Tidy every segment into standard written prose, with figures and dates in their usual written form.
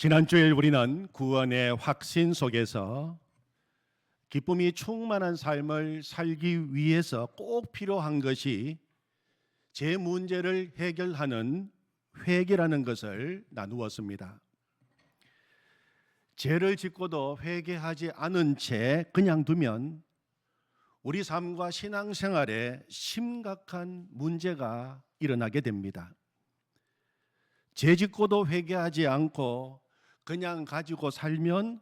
지난주일 우리는 구원의 확신 속에서 기쁨이 충만한 삶을 살기 위해서 꼭 필요한 것이 제 문제를 해결하는 회개라는 것을 나누었습니다. 죄를 짓고도 회개하지 않은 채 그냥 두면 우리 삶과 신앙생활에 심각한 문제가 일어나게 됩니다. 죄 짓고도 회개하지 않고 그냥 가지고 살면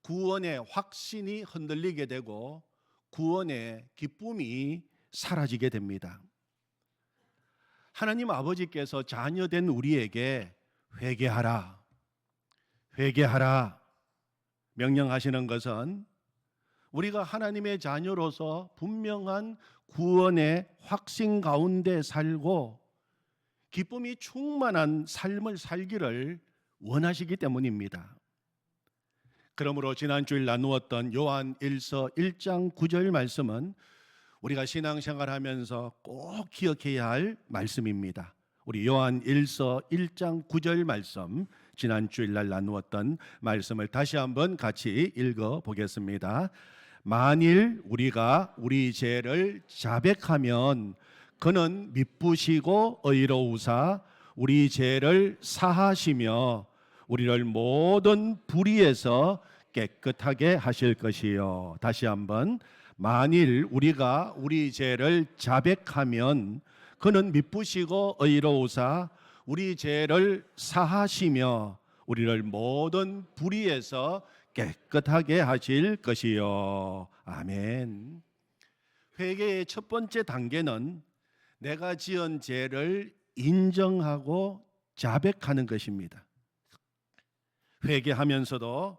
구원의 확신이 흔들리게 되고 구원의 기쁨이 사라지게 됩니다. 하나님 아버지께서 자녀된 우리에게 회개하라, 회개하라 명령하시는 것은 우리가 하나님의 자녀로서 분명한 구원의 확신 가운데 살고 기쁨이 충만한 삶을 살기를 원하시기 때문입니다. 그러므로 지난주일 나누었던 요한 1서 1장 9절 말씀은 우리가 신앙생활하면서 꼭 기억해야 할 말씀입니다. 우리 요한 1서 1장 9절 말씀, 지난주일 날 나누었던 말씀을 다시 한번 같이 읽어보겠습니다. 만일 우리가 우리 죄를 자백하면 그는 미쁘시고 의로우사 우리 죄를 사하시며 우리를 모든 불의에서 깨끗하게 하실 것이요. 다시 한번, 만일 우리가 우리 죄를 자백하면 그는 미쁘시고 의로우사 우리 죄를 사하시며 우리를 모든 불의에서 깨끗하게 하실 것이요. 아멘. 회개의 첫 번째 단계는 내가 지은 죄를 인정하고 자백하는 것입니다. 회개하면서도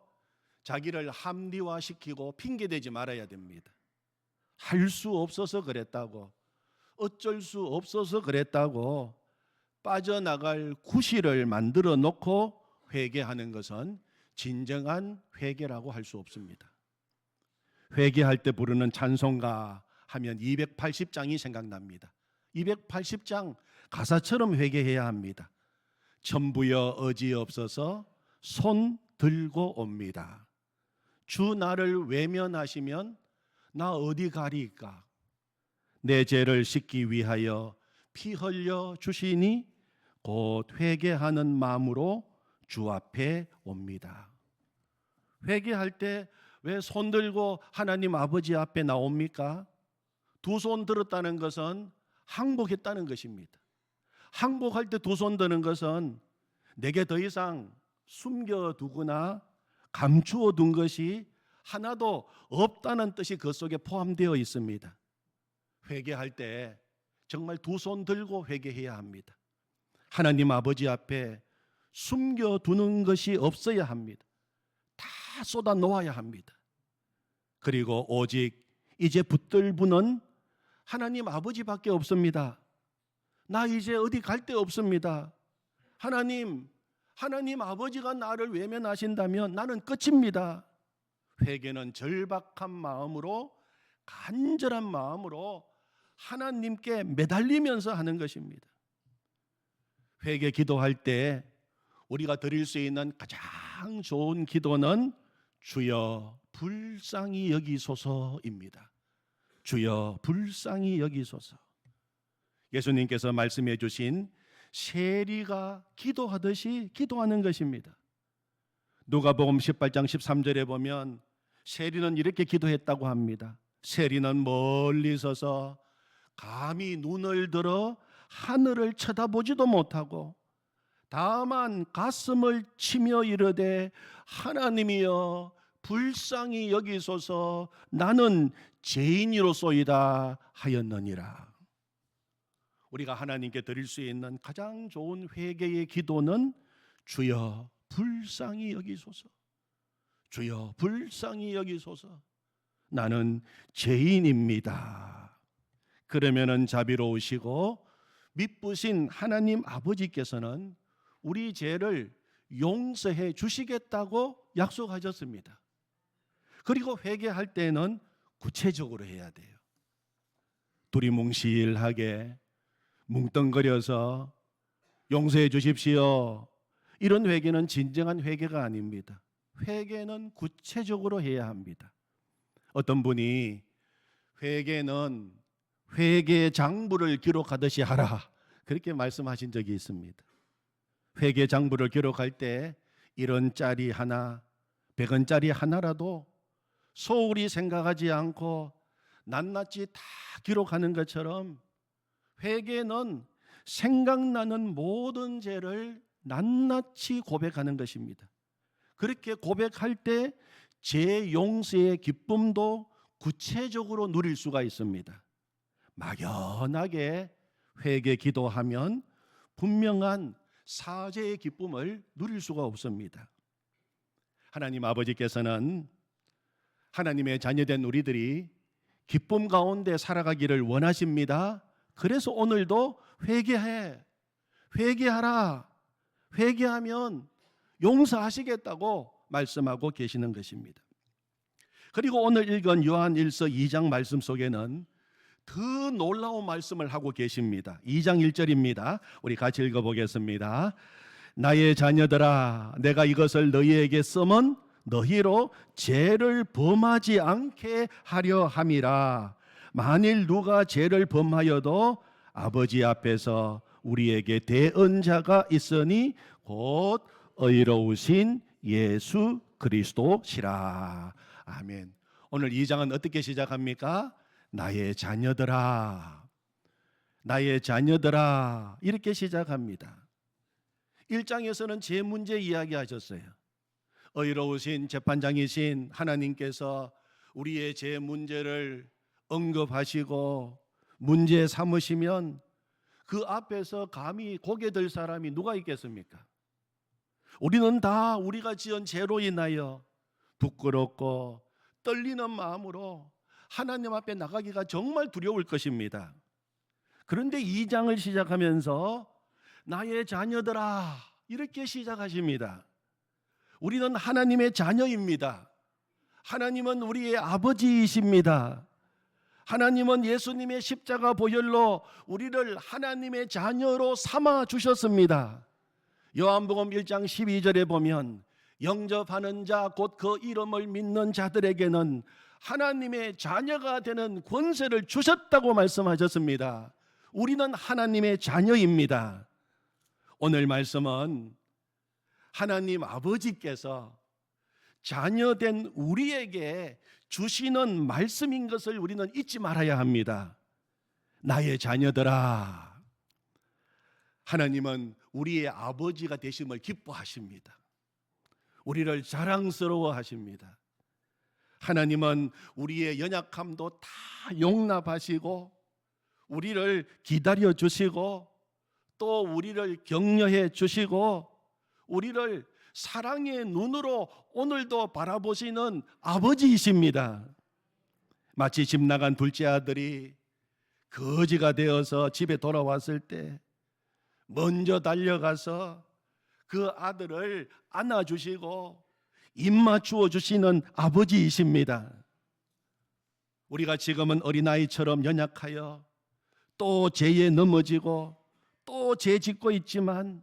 자기를 합리화시키고 핑계대지 말아야 됩니다. 할 수 없어서 그랬다고, 어쩔 수 없어서 그랬다고 빠져나갈 구실을 만들어 놓고 회개하는 것은 진정한 회개라고 할 수 없습니다. 회개할 때 부르는 찬송가 하면 280장이 생각납니다. 280장 가사처럼 회개해야 합니다. 천부여 어지없어서 손 들고 옵니다. 주 나를 외면하시면 나 어디 가리까? 내 죄를 씻기 위하여 피 흘려 주시니 곧 회개하는 마음으로 주 앞에 옵니다. 회개할 때 왜 손 들고 하나님 아버지 앞에 나옵니까? 두 손 들었다는 것은 항복했다는 것입니다. 항복할 때 두 손 드는 것은 내게 더 이상 숨겨두거나 감추어 둔 것이 하나도 없다는 뜻이 그 속에 포함되어 있습니다. 회개할 때 정말 두 손 들고 회개해야 합니다. 하나님 아버지 앞에 숨겨두는 것이 없어야 합니다. 다 쏟아 놓아야 합니다. 그리고 오직 이제 붙들 분은 하나님 아버지밖에 없습니다. 나 이제 어디 갈 데 없습니다. 하나님 아버지가 나를 외면하신다면 나는 끝입니다. 회개는 절박한 마음으로, 간절한 마음으로 하나님께 매달리면서 하는 것입니다. 회개 기도할 때 우리가 드릴 수 있는 가장 좋은 기도는 주여 불쌍히 여기소서입니다. 주여 불쌍히 여기소서. 예수님께서 말씀해 주신 세리가 기도하듯이 기도하는 것입니다. 누가복음 18장 13절에 보면 세리는 이렇게 기도했다고 합니다. 세리는 멀리 서서 감히 눈을 들어 하늘을 쳐다보지도 못하고 다만 가슴을 치며 이르되 하나님이여 불쌍히 여기소서 나는 죄인이로소이다 하였느니라. 우리가 하나님께 드릴 수 있는 가장 좋은 회개의 기도는 주여 불쌍히 여기소서, 주여 불쌍히 여기소서 나는 죄인입니다. 그러면은 자비로우시고 미쁘신 하나님 아버지께서는 우리 죄를 용서해 주시겠다고 약속하셨습니다. 그리고 회개할 때는 구체적으로 해야 돼요. 두리뭉실하게 뭉뚱거려서 용서해 주십시오, 이런 회개는 진정한 회개가 아닙니다. 회개는 구체적으로 해야 합니다. 어떤 분이 회개는 회개 장부를 기록하듯이 하라, 그렇게 말씀하신 적이 있습니다. 회개 장부를 기록할 때 1원짜리 하나, 100원짜리 하나라도 소홀히 생각하지 않고 낱낱이 다 기록하는 것처럼 회개는 생각나는 모든 죄를 낱낱이 고백하는 것입니다. 그렇게 고백할 때 죄 용서의 기쁨도 구체적으로 누릴 수가 있습니다. 막연하게 회개 기도하면 분명한 사죄의 기쁨을 누릴 수가 없습니다. 하나님 아버지께서는 하나님의 자녀된 우리들이 기쁨 가운데 살아가기를 원하십니다. 그래서 오늘도 회개하라, 회개하면 용서하시겠다고 말씀하고 계시는 것입니다. 그리고 오늘 읽은 요한일서 2장 말씀 속에는 더 놀라운 말씀을 하고 계십니다. 2장 1절입니다. 우리 같이 읽어보겠습니다. 나의 자녀들아, 내가 이것을 너희에게 쓰면 너희로 죄를 범하지 않게 하려 함이라. 만일 누가 죄를 범하여도 아버지 앞에서 우리에게 대언자가 있으니 곧 의로우신 예수 그리스도시라. 아멘. 오늘 2장은 어떻게 시작합니까? 나의 자녀들아, 나의 자녀들아, 이렇게 시작합니다. 1장에서는 죄 문제 이야기하셨어요. 의로우신 재판장이신 하나님께서 우리의 죄 문제를 언급하시고 문제 삼으시면 그 앞에서 감히 고개 들 사람이 누가 있겠습니까? 우리는 다 우리가 지은 죄로 인하여 부끄럽고 떨리는 마음으로 하나님 앞에 나가기가 정말 두려울 것입니다. 그런데 2장을 시작하면서 나의 자녀들아, 이렇게 시작하십니다. 우리는 하나님의 자녀입니다. 하나님은 우리의 아버지이십니다. 하나님은 예수님의 십자가 보혈로 우리를 하나님의 자녀로 삼아 주셨습니다. 요한복음 1장 12절에 보면 영접하는 자 곧 그 이름을 믿는 자들에게는 하나님의 자녀가 되는 권세를 주셨다고 말씀하셨습니다. 우리는 하나님의 자녀입니다. 오늘 말씀은 하나님 아버지께서 자녀된 우리에게 주시는 말씀인 것을 우리는 잊지 말아야 합니다. 나의 자녀들아, 하나님은 우리의 아버지가 되심을 기뻐하십니다. 우리를 자랑스러워하십니다. 하나님은 우리의 연약함도 다 용납하시고 우리를 기다려 주시고 또 우리를 격려해 주시고 우리를 사랑의 눈으로 오늘도 바라보시는 아버지이십니다. 마치 집 나간 둘째 아들이 거지가 되어서 집에 돌아왔을 때 먼저 달려가서 그 아들을 안아주시고 입 맞추어 주시는 아버지이십니다. 우리가 지금은 어린아이처럼 연약하여 또 죄에 넘어지고 또 죄 짓고 있지만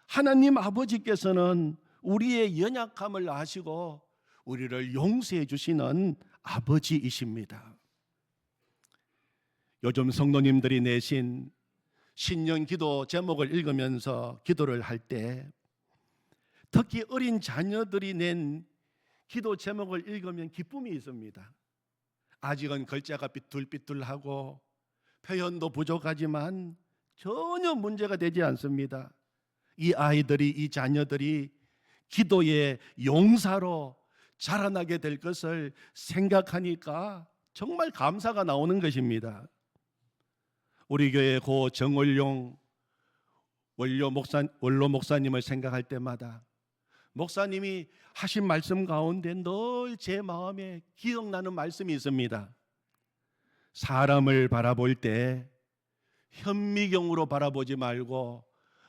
하나님 아버지께서는 우리의 연약함을 아시고 우리를 용서해 주시는 아버지이십니다. 요즘 성도님들이 내신 신년 기도 제목을 읽으면서 기도를 할 때 특히 어린 자녀들이 낸 기도 제목을 읽으면 기쁨이 있습니다. 아직은 글자가 삐뚤삐뚤하고 표현도 부족하지만 전혀 문제가 되지 않습니다. 이 아이들이, 이 자녀들이 기도의 용사로 자라나게 될 것을 생각하니까 정말 감사가 나오는 것입니다. 우리 교회 고 정월용 원로 목사님을 생각할 때마다 목사님이 하신 말씀 가운데 늘 제 마음에 기억나는 말씀이 있습니다. 사람을 바라볼 때 현미경으로 바라보지 말고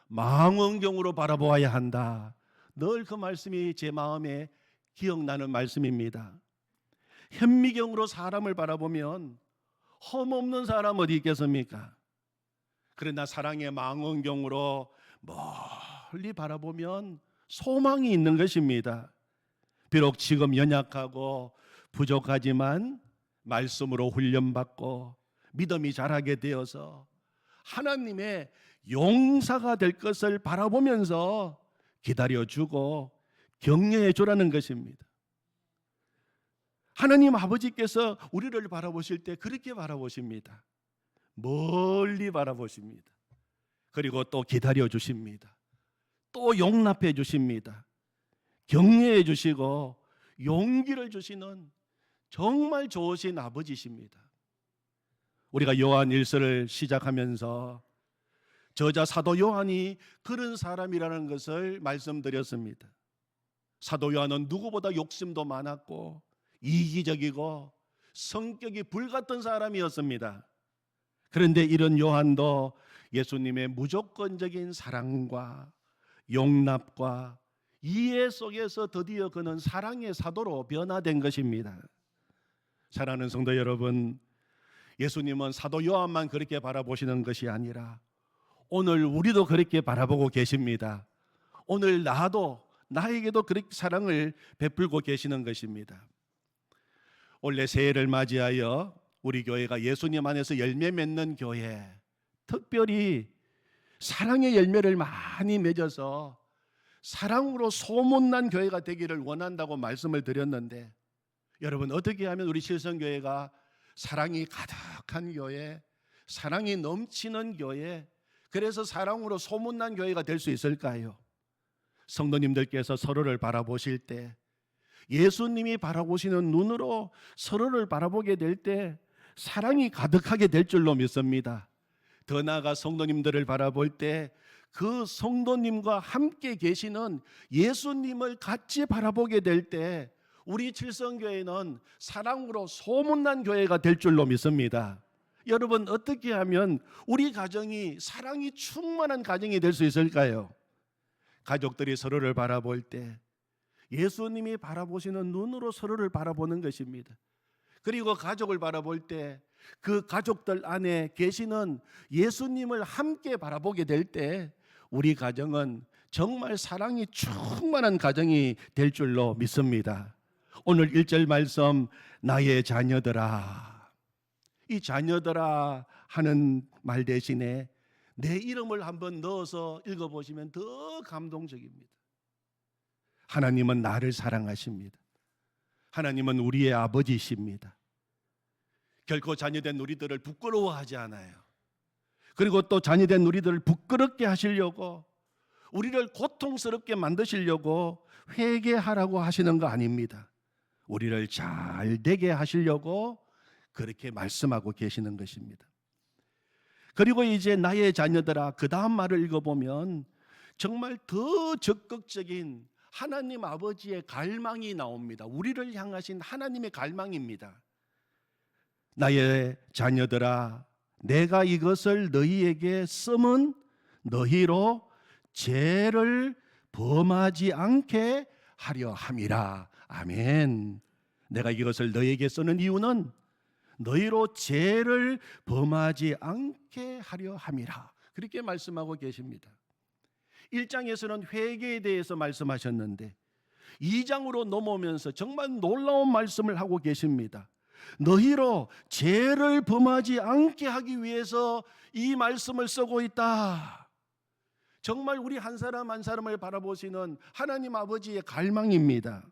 망원경으로 바라보아야 한다. 늘 그 말씀이 제 마음에 기억나는 말씀입니다. 현미경으로 사람을 바라보면 험없는 사람 어디 있겠습니까? 그러나 사랑의 망원경으로 멀리 바라보면 소망이 있는 것입니다. 비록 지금 연약하고 부족하지만 말씀으로 훈련받고 믿음이 자라게 되어서 하나님의 용사가 될 것을 바라보면서 기다려주고 격려해 주라는 것입니다. 하나님 아버지께서 우리를 바라보실 때 그렇게 바라보십니다. 멀리 바라보십니다. 그리고 또 기다려 주십니다. 또 용납해 주십니다. 격려해 주시고 용기를 주시는 정말 좋으신 아버지십니다. 우리가 요한 1서를 시작하면서 저자 사도 요한이 그런 사람이라는 것을 말씀드렸습니다. 사도 요한은 누구보다 욕심도 많았고 이기적이고 성격이 불같은 사람이었습니다. 그런데 이런 요한도 예수님의 무조건적인 사랑과 용납과 이해 속에서 드디어 그는 사랑의 사도로 변화된 것입니다. 사랑하는 성도 여러분, 예수님은 사도 요한만 그렇게 바라보시는 것이 아니라 오늘 우리도 그렇게 바라보고 계십니다. 오늘 나에게도 그렇게 사랑을 베풀고 계시는 것입니다. 올해 새해를 맞이하여 우리 교회가 예수님 안에서 열매 맺는 교회, 특별히 사랑의 열매를 많이 맺어서 사랑으로 소문난 교회가 되기를 원한다고 말씀을 드렸는데, 여러분 어떻게 하면 우리 실성교회가 사랑이 가득한 교회, 사랑이 넘치는 교회, 그래서 사랑으로 소문난 교회가 될 수 있을까요? 성도님들께서 서로를 바라보실 때 예수님이 바라보시는 눈으로 서로를 바라보게 될 때 사랑이 가득하게 될 줄로 믿습니다. 더 나아가 성도님들을 바라볼 때 그 성도님과 함께 계시는 예수님을 같이 바라보게 될 때 우리 칠성교회는 사랑으로 소문난 교회가 될 줄로 믿습니다. 여러분 어떻게 하면 우리 가정이 사랑이 충만한 가정이 될 수 있을까요? 가족들이 서로를 바라볼 때 예수님이 바라보시는 눈으로 서로를 바라보는 것입니다. 그리고 가족을 바라볼 때 그 가족들 안에 계시는 예수님을 함께 바라보게 될 때 우리 가정은 정말 사랑이 충만한 가정이 될 줄로 믿습니다. 오늘 1절 말씀, 나의 자녀들아, 이 자녀들아 하는 말 대신에 내 이름을 한번 넣어서 읽어보시면 더 감동적입니다. 하나님은 나를 사랑하십니다. 하나님은 우리의 아버지십니다. 결코 자녀된 우리들을 부끄러워하지 않아요. 그리고 또 자녀된 우리들을 부끄럽게 하시려고, 우리를 고통스럽게 만드시려고 회개하라고 하시는 거 아닙니다. 우리를 잘 되게 하시려고 그렇게 말씀하고 계시는 것입니다. 그리고 이제 나의 자녀들아, 그 다음 말을 읽어보면 정말 더 적극적인 하나님 아버지의 갈망이 나옵니다. 우리를 향하신 하나님의 갈망입니다. 나의 자녀들아, 내가 이것을 너희에게 쓰면 너희로 죄를 범하지 않게 하려 함이라. 아멘. 내가 이것을 너희에게 쓰는 이유는 너희로 죄를 범하지 않게 하려 함이라. 그렇게 말씀하고 계십니다. 1장에서는 회개에 대해서 말씀하셨는데 2장으로 넘어오면서 정말 놀라운 말씀을 하고 계십니다. 너희로 죄를 범하지 않게 하기 위해서 이 말씀을 쓰고 있다. 정말 우리 한 사람 한 사람을 바라보시는 하나님 아버지의 갈망입니다.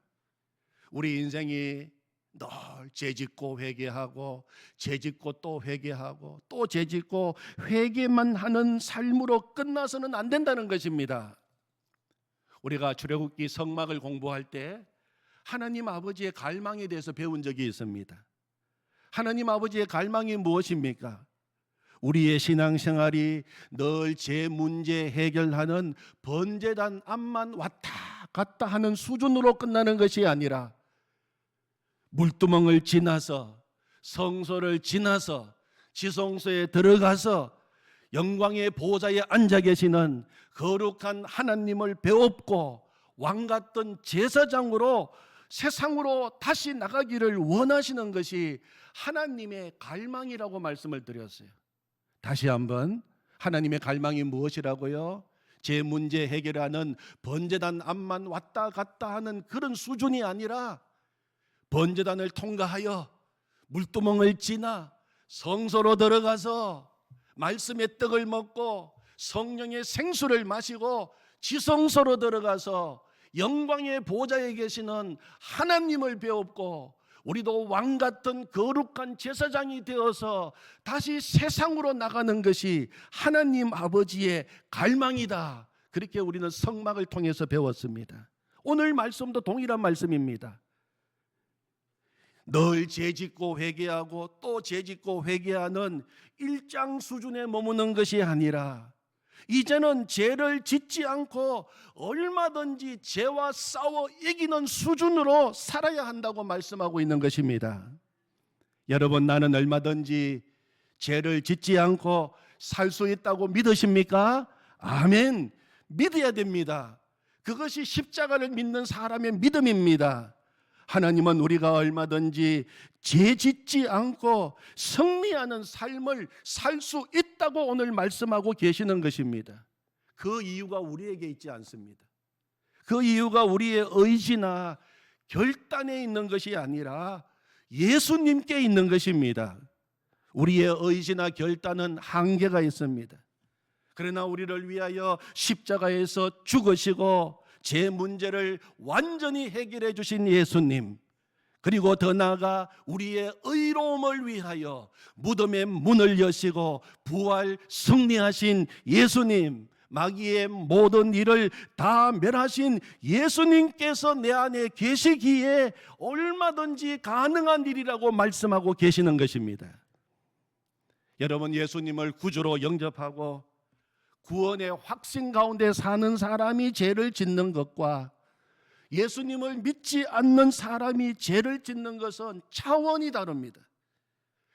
우리 인생이 늘 죄짓고 회개하고 죄짓고 또 회개하고 또 죄짓고 회개만 하는 삶으로 끝나서는 안 된다는 것입니다. 우리가 출애굽기 성막을 공부할 때 하나님 아버지의 갈망에 대해서 배운 적이 있습니다. 하나님 아버지의 갈망이 무엇입니까? 우리의 신앙생활이 늘 제 문제 해결하는 번제단 앞만 왔다 갔다 하는 수준으로 끝나는 것이 아니라 물두멍을 지나서 성소를 지나서 지성소에 들어가서 영광의 보좌에 앉아 계시는 거룩한 하나님을 배웁고 왕같은 제사장으로 세상으로 다시 나가기를 원하시는 것이 하나님의 갈망이라고 말씀을 드렸어요. 다시 한번, 하나님의 갈망이 무엇이라고요? 제 문제 해결하는 번제단 앞만 왔다 갔다 하는 그런 수준이 아니라 번제단을 통과하여 물두멍을 지나 성소로 들어가서 말씀의 떡을 먹고 성령의 생수를 마시고 지성소로 들어가서 영광의 보좌에 계시는 하나님을 배웠고, 우리도 왕 같은 거룩한 제사장이 되어서 다시 세상으로 나가는 것이 하나님 아버지의 갈망이다. 그렇게 우리는 성막을 통해서 배웠습니다. 오늘 말씀도 동일한 말씀입니다. 늘 죄짓고 회개하고 또 죄짓고 회개하는 일장 수준에 머무는 것이 아니라 이제는 죄를 짓지 않고 얼마든지 죄와 싸워 이기는 수준으로 살아야 한다고 말씀하고 있는 것입니다. 여러분, 나는 얼마든지 죄를 짓지 않고 살 수 있다고 믿으십니까? 아멘. 믿어야 됩니다. 그것이 십자가를 믿는 사람의 믿음입니다. 하나님은 우리가 얼마든지 죄 짓지 않고 승리하는 삶을 살 수 있다고 오늘 말씀하고 계시는 것입니다. 그 이유가 우리에게 있지 않습니다. 그 이유가 우리의 의지나 결단에 있는 것이 아니라 예수님께 있는 것입니다. 우리의 의지나 결단은 한계가 있습니다. 그러나 우리를 위하여 십자가에서 죽으시고 제 문제를 완전히 해결해 주신 예수님, 그리고 더 나아가 우리의 의로움을 위하여 무덤의 문을 여시고 부활 승리하신 예수님, 마귀의 모든 일을 다 멸하신 예수님께서 내 안에 계시기에 얼마든지 가능한 일이라고 말씀하고 계시는 것입니다. 여러분, 예수님을 구주로 영접하고 구원의 확신 가운데 사는 사람이 죄를 짓는 것과 예수님을 믿지 않는 사람이 죄를 짓는 것은 차원이 다릅니다.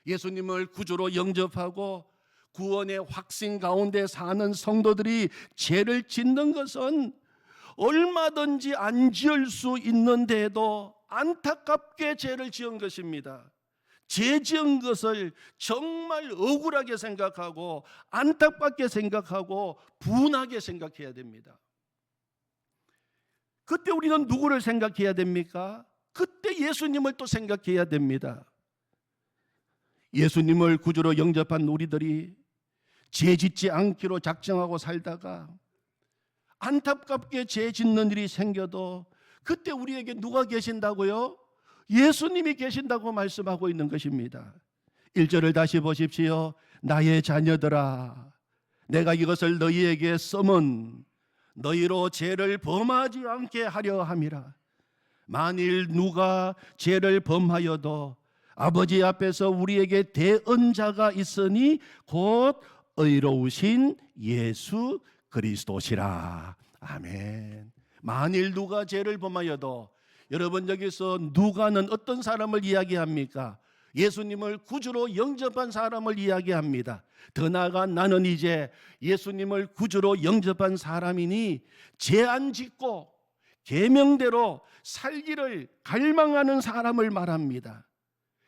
예수님을 구주로 영접하고 구원의 확신 가운데 사는 성도들이 죄를 짓는 것은 얼마든지 안 지을 수 있는데도 안타깝게 죄를 지은 것입니다. 죄 지은 것을 정말 억울하게 생각하고 안타깝게 생각하고 분하게 생각해야 됩니다. 그때 우리는 누구를 생각해야 됩니까? 그때 예수님을 또 생각해야 됩니다. 예수님을 구주로 영접한 우리들이 죄 짓지 않기로 작정하고 살다가 안타깝게 죄 짓는 일이 생겨도 그때 우리에게 누가 계신다고요? 예수님이 계신다고 말씀하고 있는 것입니다. 1절을 다시 보십시오. 나의 자녀들아, 내가 이것을 너희에게 써면 너희로 죄를 범하지 않게 하려 함이라. 만일 누가 죄를 범하여도 아버지 앞에서 우리에게 대언자가 있으니 곧 의로우신 예수 그리스도시라. 아멘. 만일 누가 죄를 범하여도, 여러분, 여기서 누가는 어떤 사람을 이야기합니까? 예수님을 구주로 영접한 사람을 이야기합니다. 더 나아가 나는 이제 예수님을 구주로 영접한 사람이니 죄 안 짓고 계명대로 살기를 갈망하는 사람을 말합니다.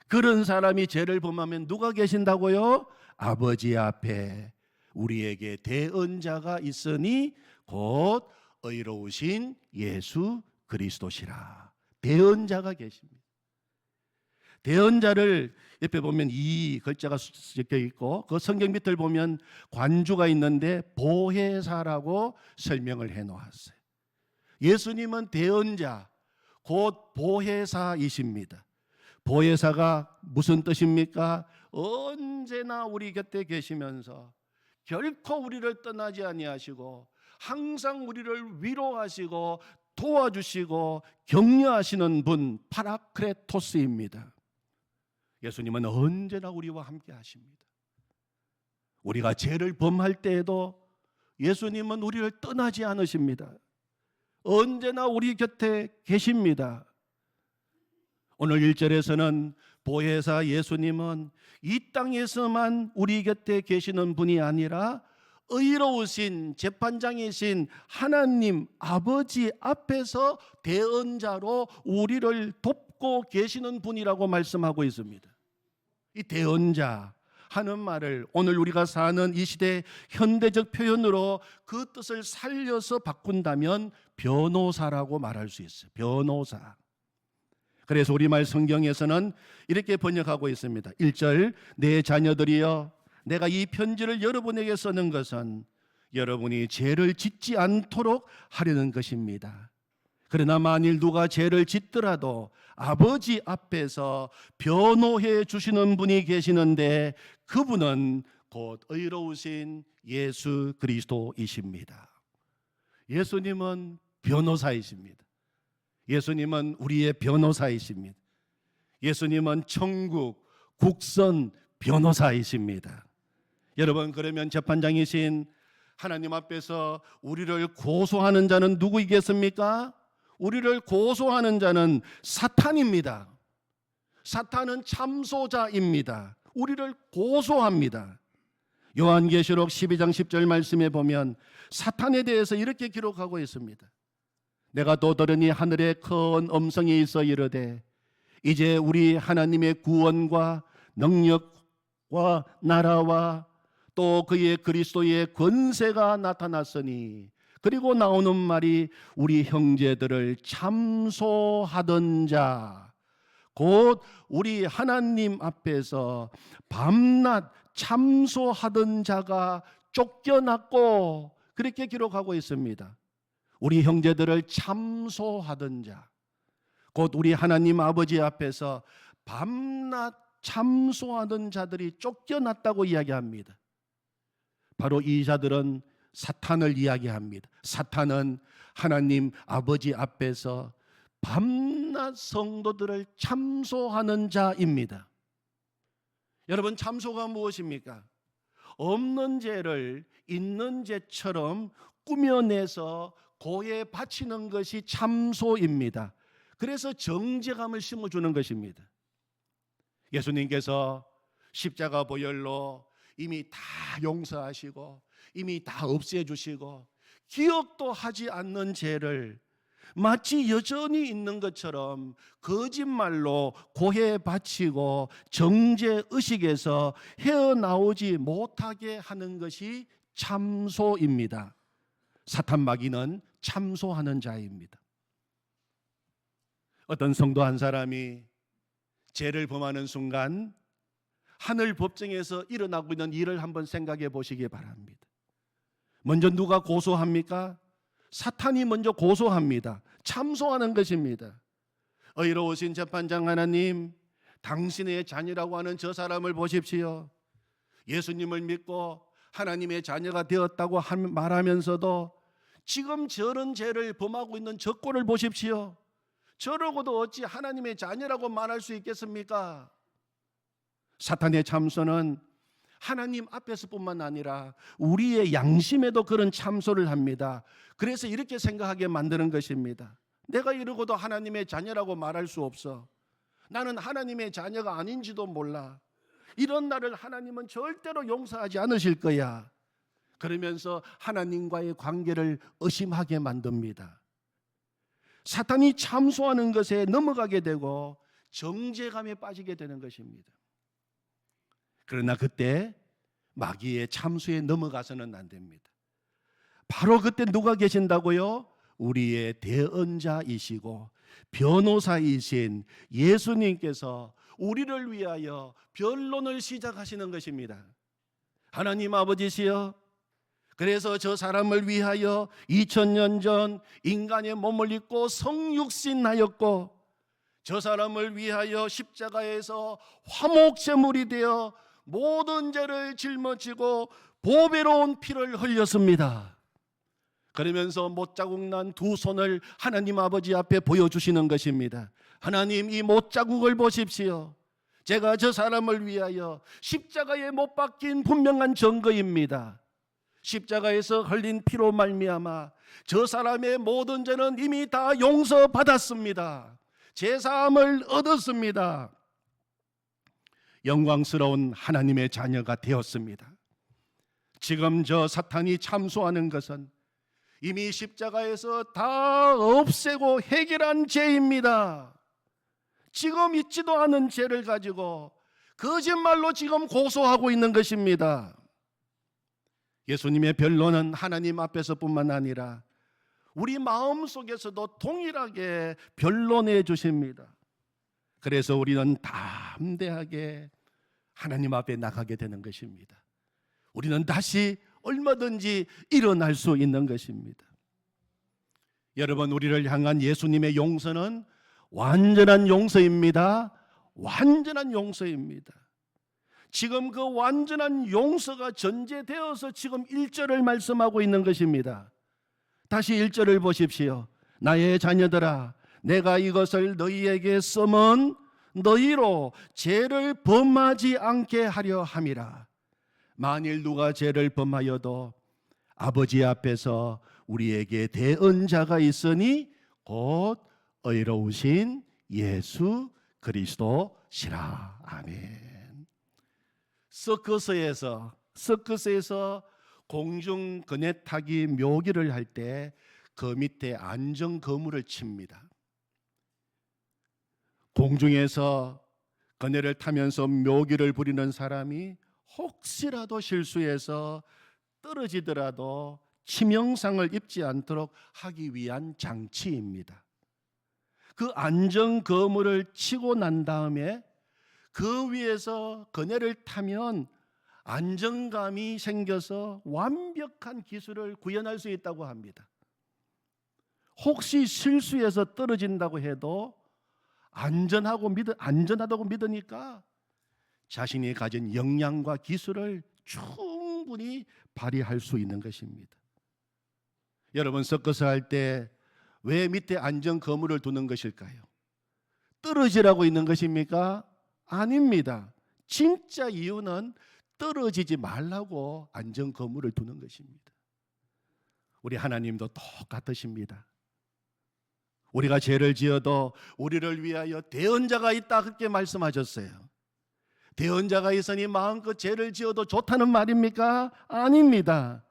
그런 사람이 죄를 범하면 누가 계신다고요? 아버지 앞에 우리에게 대언자가 있으니 곧 의로우신 예수 그리스도시라. 대언자가 계십니다. 대언자를 옆에 보면 이 글자가 적혀 있고 그 성경 밑을 보면 관주가 있는데 보혜사라고 설명을 해 놓았어요. 예수님은 대언자, 곧 보혜사이십니다. 보혜사가 무슨 뜻입니까? 언제나 우리 곁에 계시면서 결코 우리를 떠나지 아니하시고 항상 우리를 위로하시고 도와주시고 격려하시는 분, 파라크레토스입니다. 예수님은 언제나 우리와 함께 하십니다. 우리가 죄를 범할 때에도 예수님은 우리를 떠나지 않으십니다. 언제나 우리 곁에 계십니다. 오늘 1절에서는 보혜사 예수님은 이 땅에서만 우리 곁에 계시는 분이 아니라 의로우신 재판장이신 하나님 아버지 앞에서 대언자로 우리를 돕고 계시는 분이라고 말씀하고 있습니다. 이 대언자, 하는 말을 오늘 우리가 사는 이 시대 현대적 표현으로 그 뜻을 살려서 바꾼다면 변호사라고 말할 수 있어요. 변호사. 그래서 우리말 성경에서는 이렇게 번역하고 있습니다. 1절, 내 자녀들이여, 내가 이 편지를 여러분에게 쓰는 것은 여러분이 죄를 짓지 않도록 하려는 것입니다. 그러나 만일 누가 죄를 짓더라도 아버지 앞에서 변호해 주시는 분이 계시는데 그분은 곧 의로우신 예수 그리스도이십니다. 예수님은 변호사이십니다. 예수님은 우리의 변호사이십니다. 예수님은 천국 국선 변호사이십니다. 여러분, 그러면 재판장이신 하나님 앞에서 우리를 고소하는 자는 누구이겠습니까? 우리를 고소하는 자는 사탄입니다. 사탄은 참소자입니다. 우리를 고소합니다. 요한계시록 12장 10절 말씀에 보면 사탄에 대해서 이렇게 기록하고 있습니다. 내가 또 들으니 하늘에 큰 음성이 있어 이르되 이제 우리 하나님의 구원과 능력과 나라와 또 그의 그리스도의 권세가 나타났으니, 그리고 나오는 말이 우리 형제들을 참소하던 자, 곧 우리 하나님 앞에서 밤낮 참소하던 자가 쫓겨났고, 그렇게 기록하고 있습니다. 우리 형제들을 참소하던 자, 곧 우리 하나님 아버지 앞에서 밤낮 참소하던 자들이 쫓겨났다고 이야기합니다. 바로 이 자들은 사탄을 이야기합니다. 사탄은 하나님 아버지 앞에서 밤낮 성도들을 참소하는 자입니다. 여러분, 참소가 무엇입니까? 없는 죄를 있는 죄처럼 꾸며내서 고에 바치는 것이 참소입니다. 그래서 정죄감을 심어주는 것입니다. 예수님께서 십자가 보혈로 이미 다 용서하시고 이미 다 없애주시고 기억도 하지 않는 죄를 마치 여전히 있는 것처럼 거짓말로 고해 바치고 정죄의식에서 헤어나오지 못하게 하는 것이 참소입니다. 사탄 마귀는 참소하는 자입니다. 어떤 성도 한 사람이 죄를 범하는 순간 하늘 법정에서 일어나고 있는 일을 한번 생각해 보시기 바랍니다. 먼저 누가 고소합니까? 사탄이 먼저 고소합니다. 참소하는 것입니다. 의로우신 재판장 하나님, 당신의 자녀라고 하는 저 사람을 보십시오. 예수님을 믿고 하나님의 자녀가 되었다고 말하면서도 지금 저런 죄를 범하고 있는 저 꼴을 보십시오. 저러고도 어찌 하나님의 자녀라고 말할 수 있겠습니까? 사탄의 참소는 하나님 앞에서뿐만 아니라 우리의 양심에도 그런 참소를 합니다. 그래서 이렇게 생각하게 만드는 것입니다. 내가 이러고도 하나님의 자녀라고 말할 수 없어. 나는 하나님의 자녀가 아닌지도 몰라. 이런 나를 하나님은 절대로 용서하지 않으실 거야. 그러면서 하나님과의 관계를 의심하게 만듭니다. 사탄이 참소하는 것에 넘어가게 되고 정죄감에 빠지게 되는 것입니다. 그러나 그때 마귀의 참소에 넘어가서는 안 됩니다. 바로 그때 누가 계신다고요? 우리의 대언자이시고 변호사이신 예수님께서 우리를 위하여 변론을 시작하시는 것입니다. 하나님 아버지시여, 그래서 저 사람을 위하여 2000년 전 인간의 몸을 입고 성육신하였고 저 사람을 위하여 십자가에서 화목제물이 되어 모든 죄를 짊어지고 보배로운 피를 흘렸습니다. 그러면서 못자국 난 두 손을 하나님 아버지 앞에 보여주시는 것입니다. 하나님, 이 못자국을 보십시오. 제가 저 사람을 위하여 십자가에 못 박힌 분명한 증거입니다. 십자가에서 흘린 피로 말미암아 저 사람의 모든 죄는 이미 다 용서받았습니다. 제사함을 얻었습니다. 영광스러운 하나님의 자녀가 되었습니다. 지금 저 사탄이 참소하는 것은 이미 십자가에서 다 없애고 해결한 죄입니다. 지금 있지도 않은 죄를 가지고 거짓말로 지금 고소하고 있는 것입니다. 예수님의 변론은 하나님 앞에서뿐만 아니라 우리 마음속에서도 동일하게 변론해 주십니다. 그래서 우리는 담대하게 하나님 앞에 나가게 되는 것입니다. 우리는 다시 얼마든지 일어날 수 있는 것입니다. 여러분, 우리를 향한 예수님의 용서는 완전한 용서입니다. 완전한 용서입니다. 지금 그 완전한 용서가 전제되어서 지금 1절을 말씀하고 있는 것입니다. 다시 1절을 보십시오. 나의 자녀들아, 내가 이것을 너희에게 써면 너희로 죄를 범하지 않게 하려 함이라. 만일 누가 죄를 범하여도 아버지 앞에서 우리에게 대언자가 있으니 곧 의로우신 예수 그리스도시라. 아멘. 서커스에서 공중 그네 타기 묘기를 할 때 그 밑에 안전 거물을 칩니다. 공중에서 그네를 타면서 묘기를 부리는 사람이 혹시라도 실수해서 떨어지더라도 치명상을 입지 않도록 하기 위한 장치입니다. 그 안전 거물을 치고 난 다음에 그 위에서 그네를 타면 안정감이 생겨서 완벽한 기술을 구현할 수 있다고 합니다. 혹시 실수해서 떨어진다고 해도 안전하다고 믿으니까 자신이 가진 역량과 기술을 충분히 발휘할 수 있는 것입니다. 여러분, 서커스 할 때 왜 밑에 안전 거물을 두는 것일까요? 떨어지라고 있는 것입니까? 아닙니다. 진짜 이유는 떨어지지 말라고 안전 거물을 두는 것입니다. 우리 하나님도 똑같으십니다. 우리가 죄를 지어도 우리를 위하여 대언자가 있다, 그렇게 말씀하셨어요. 대언자가 있으니 마음껏 죄를 지어도 좋다는 말입니까? 아닙니다.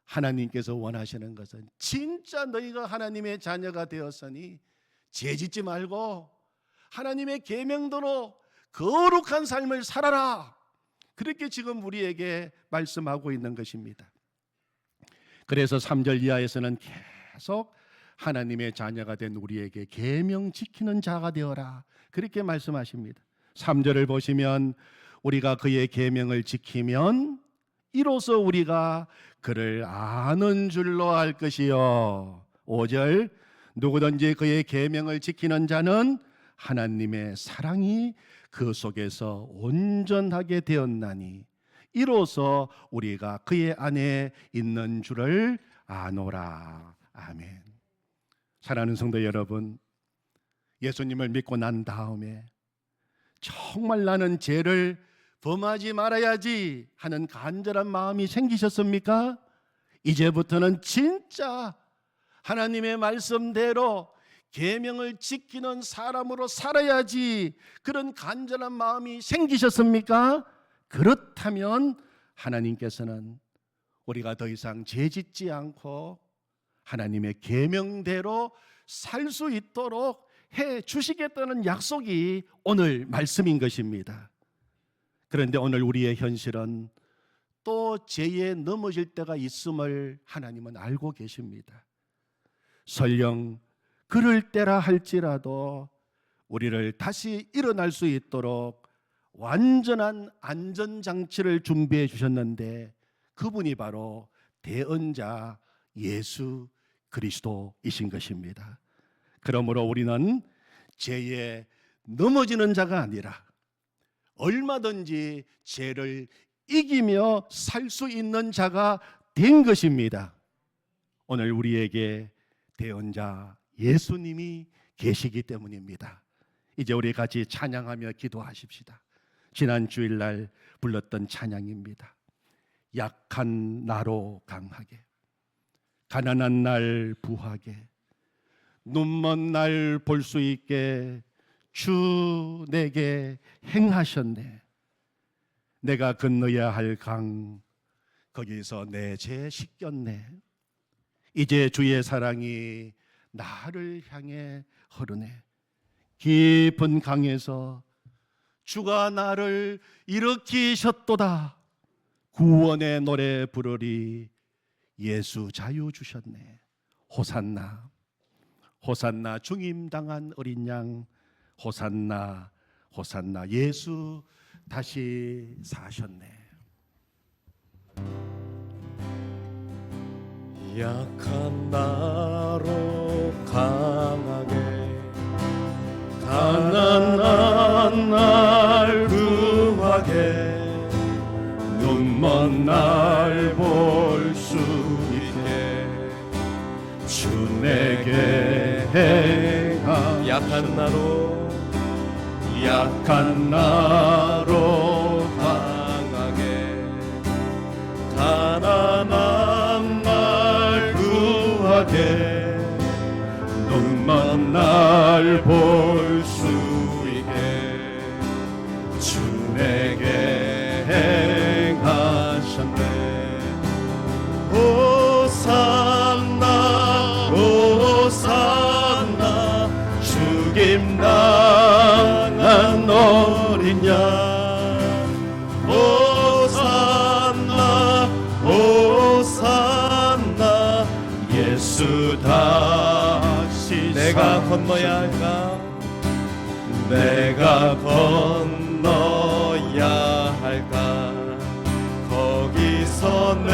하나님께서 원하시는 것은 진짜 너희가 하나님의 자녀가 되었으니 죄 짓지 말고 하나님의 계명대로 거룩한 삶을 살아라. 그렇게 지금 우리에게 말씀하고 있는 것입니다. 그래서 3절 이하에서는 계속 하나님의 자녀가 된 우리에게 계명 지키는 자가 되어라, 그렇게 말씀하십니다. 3절을 보시면 우리가 그의 계명을 지키면 이로써 우리가 그를 아는 줄로 알 것이요. 5절, 누구든지 그의 계명을 지키는 자는 하나님의 사랑이 그 속에서 온전하게 되었나니 이로써 우리가 그의 안에 있는 줄을 아노라. 아멘. 사랑하는 성도 여러분, 예수님을 믿고 난 다음에 정말 나는 죄를 범하지 말아야지 하는 간절한 마음이 생기셨습니까? 이제부터는 진짜 하나님의 말씀대로 계명을 지키는 사람으로 살아야지, 그런 간절한 마음이 생기셨습니까? 그렇다면 하나님께서는 우리가 더 이상 죄짓지 않고 하나님의 계명대로 살 수 있도록 해 주시겠다는 약속이 오늘 말씀인 것입니다. 그런데 오늘 우리의 현실은 또 죄에 넘어질 때가 있음을 하나님은 알고 계십니다. 설령 그럴 때라 할지라도 우리를 다시 일어날 수 있도록 완전한 안전장치를 준비해 주셨는데 그분이 바로 대언자 예수 그리스도이신 것입니다. 그러므로 우리는 죄에 넘어지는 자가 아니라 얼마든지 죄를 이기며 살 수 있는 자가 된 것입니다. 오늘 우리에게 대언자 예수님이 계시기 때문입니다. 이제 우리 같이 찬양하며 기도하십시다. 지난 주일날 불렀던 찬양입니다. 약한 나로 강하게, 가난한 날 부하게, 눈먼 날 볼 수 있게 주 내게 행하셨네. 내가 건너야 할 강 거기서 내 죄 씻겼네. 이제 주의 사랑이 나를 향해 흐르네. 깊은 강에서 주가 나를 일으키셨도다. 구원의 노래 부르리. 예수 자유 주셨네. 호산나 호산나. 중임당한 어린 양. 호산나 호산나. 예수 다시 사셨네. 약한 나로 강하게 가난한 날 구하게 눈먼 날 볼 수 있게 주 내게 행하. 약한 나로 강하게 가난한 날 구하게 눈먼 날 볼 수 있게 주 내게 행하셨네. 호산나 호산나. 죽임 당한 어린 양. 호산나 호산나. 예수 다시 내가 건너야 할까? 내가 건너야 할까? 거기서 내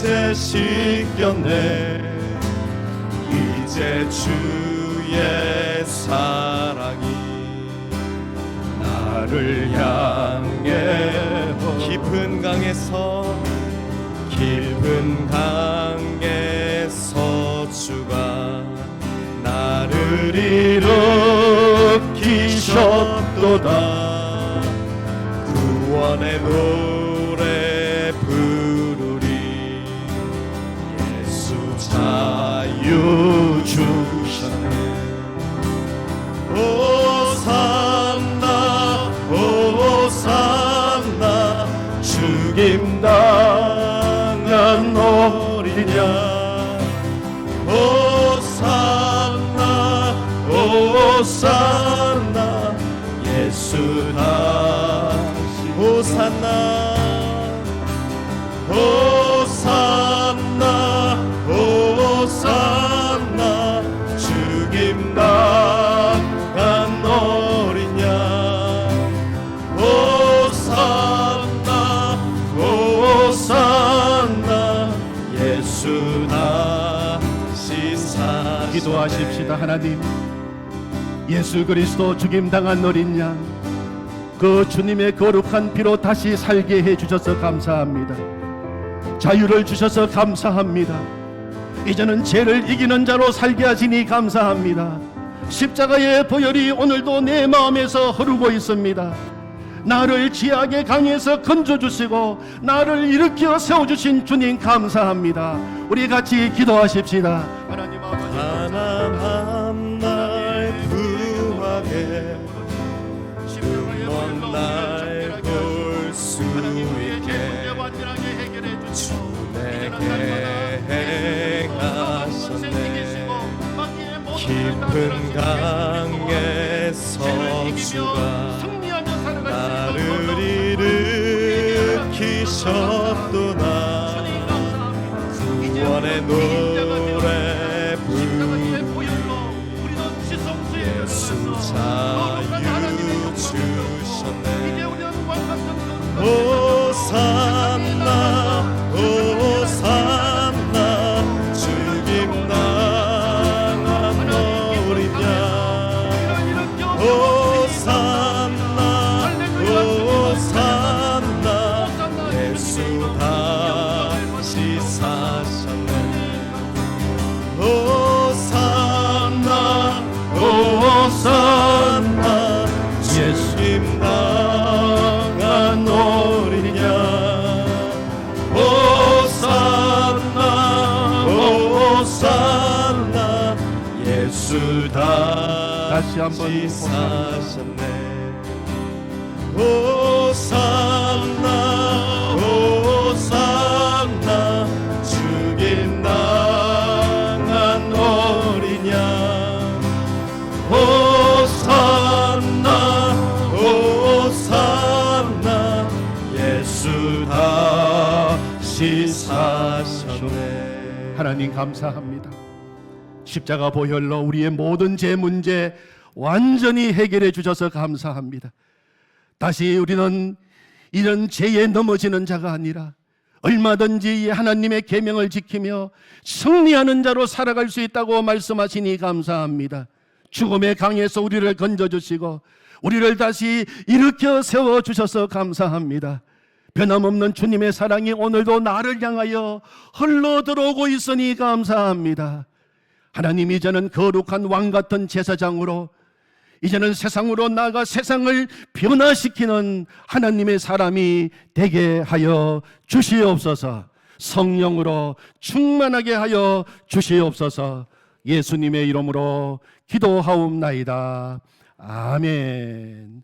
죄 씻겼네. 이제 주의 사랑이 나를 향해 깊은 강에서 주가 나를 일으키셨도다. 구원의 노래 부르리. 예수 자유 주셨네. 호산나 호산나. 죽임 당한 어린 양. 호산나 호산나. 예수 다시. 호산나 호산나 호산나. 죽임 당한 어린 양. 호산나 호산나. 예수 다시 사셨네. 기도하십시다. 하나님, 예수 그리스도 죽임당한 어린 양, 그 주님의 거룩한 피로 다시 살게 해주셔서 감사합니다. 자유를 주셔서 감사합니다. 이제는 죄를 이기는 자로 살게 하시니 감사합니다. 십자가의 보혈이 오늘도 내 마음에서 흐르고 있습니다. 나를 지악의 강에서 건져주시고 나를 일으켜 세워주신 주님 감사합니다. 우리 같이 기도하십시다. 하나님 아버지, 가난한 날 구하게 눈먼 날 볼 수 있게 주 내게 행하셨네. 깊은 강에서 주가 나를 일으키셨도다. 구원의 노래 부르리. 예수 자유 주셨네. 호산나 호산나. 죽임 당한 어린 양. 호산나 호산나. 예수 다시 사셨네. 호산나 호산나. 예수님 당한 어린 양. 호산나 호산나. 예수 다시 한번 다시 사셨네. 호산나 호산나. 죽임 당한 어린 양. 호산나 하나님 감사합니다. 십자가 보혈로 우리의 모든 죄 문제 완전히 해결해 주셔서 감사합니다. 다시 우리는 이런 죄에 넘어지는 자가 아니라 얼마든지 하나님의 계명을 지키며 승리하는 자로 살아갈 수 있다고 말씀하시니 감사합니다. 죽음의 강에서 우리를 건져주시고 우리를 다시 일으켜 세워주셔서 감사합니다. 변함없는 주님의 사랑이 오늘도 나를 향하여 흘러들어오고 있으니 감사합니다. 하나님, 이제는 거룩한 왕같은 제사장으로 이제는 세상으로 나아가 세상을 변화시키는 하나님의 사람이 되게 하여 주시옵소서. 성령으로 충만하게 하여 주시옵소서. 예수님의 이름으로 기도하옵나이다. 아멘.